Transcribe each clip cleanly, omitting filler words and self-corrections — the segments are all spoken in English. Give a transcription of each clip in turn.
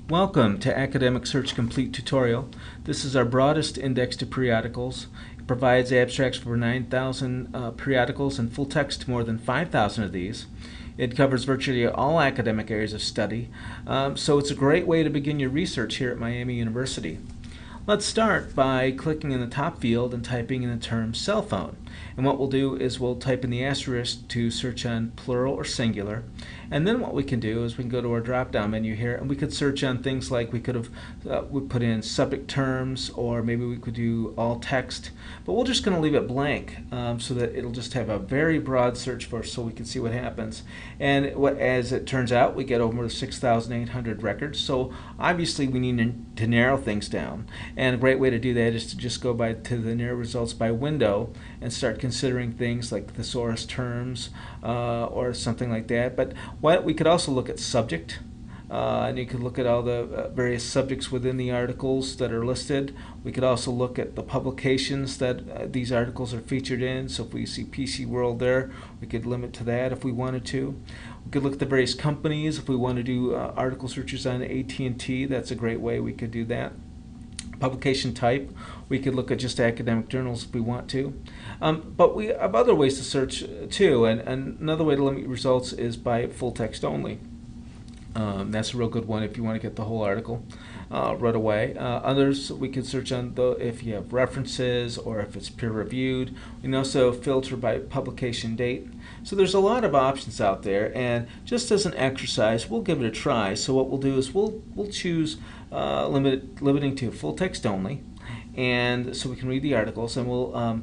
Welcome to Academic Search Complete tutorial. This is our broadest index to periodicals. It provides abstracts for 9,000 periodicals and full text to more than 5,000 of these. It covers virtually all academic areas of study, so it's a great way to begin your research here at Miami University. Let's start by clicking in the top field and typing in the term cell phone. And what we'll do is we'll type in the asterisk to search on plural or singular. And then what we can do is we can go to our drop-down menu here and we could search on things like we could have we put in subject terms, or maybe we could do all text. But we're just going to leave it blank so that it'll just have a very broad search for us so we can see what happens. And as it turns out, we get over 6,800 records. So obviously we need to narrow things down. And a great way to do that is to just go to the narrow results by window and start considering things like thesaurus terms or something like that. But we could also look at subject, and you could look at all the various subjects within the articles that are listed. We could also look at the publications that these articles are featured in. So if we see PC World there, we could limit to that if we wanted to. We could look at the various companies. If we want to do article searches on AT&T, that's a great way we could do that. Publication type, we could look at just academic journals if we want to. But we have other ways to search too, and another way to limit results is by full text only. That's a real good one if you want to get the whole article right away. Others we could search on if you have references or if it's peer reviewed. We can also filter by publication date. So there's a lot of options out there, and just as an exercise, we'll give it a try. So what we'll do is we'll choose limiting to full text only, and so we can read the articles, and we'll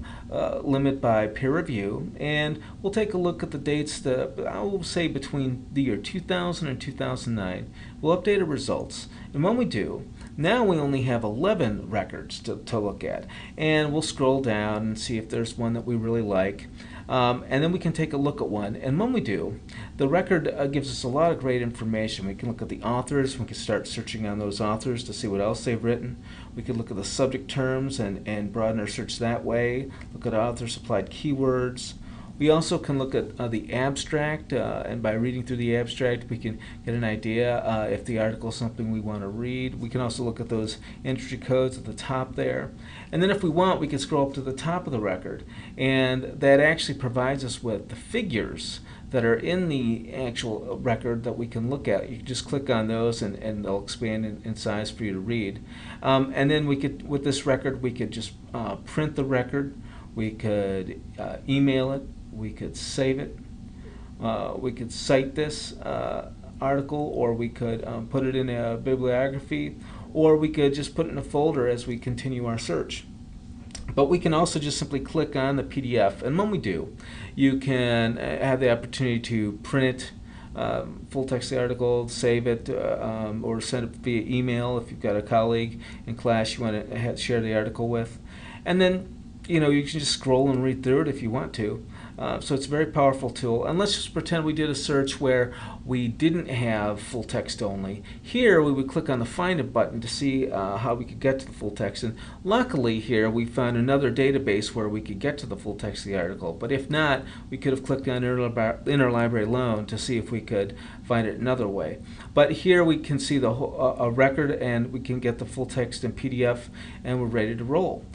limit by peer review, and we'll take a look at the dates I will say between the year 2000 and 2009. We'll update our results, and when we do, now we only have 11 records to look at, and we'll scroll down and see if there's one that we really like. And then we can take a look at one, and when we do, the record gives us a lot of great information. We can look at the authors, we can start searching on those authors to see what else they've written. We can look at the subject terms and broaden our search that way, look at author supplied keywords. We also can look at the abstract, and by reading through the abstract we can get an idea if the article is something we want to read. We can also look at those entry codes at the top there. And then if we want, we can scroll up to the top of the record, and that actually provides us with the figures that are in the actual record that we can look at. You can just click on those and they'll expand in size for you to read. And then we could, with this record, we could just print the record, we could email it, we could save it, we could cite this article, or we could put it in a bibliography, or we could just put it in a folder as we continue our search. But we can also just simply click on the PDF, and when we do, you can have the opportunity to print it, full text the article, save it, or send it via email if you've got a colleague in class you want to share the article with. And then you can just scroll and read through it if you want to. So it's a very powerful tool. And let's just pretend we did a search where we didn't have full text only. Here we would click on the Find It button to see how we could get to the full text. And luckily here we found another database where we could get to the full text of the article. But if not, we could have clicked on Interlibrary Loan to see if we could find it another way. But here we can see the whole, a record, and we can get the full text in PDF, and we're ready to roll.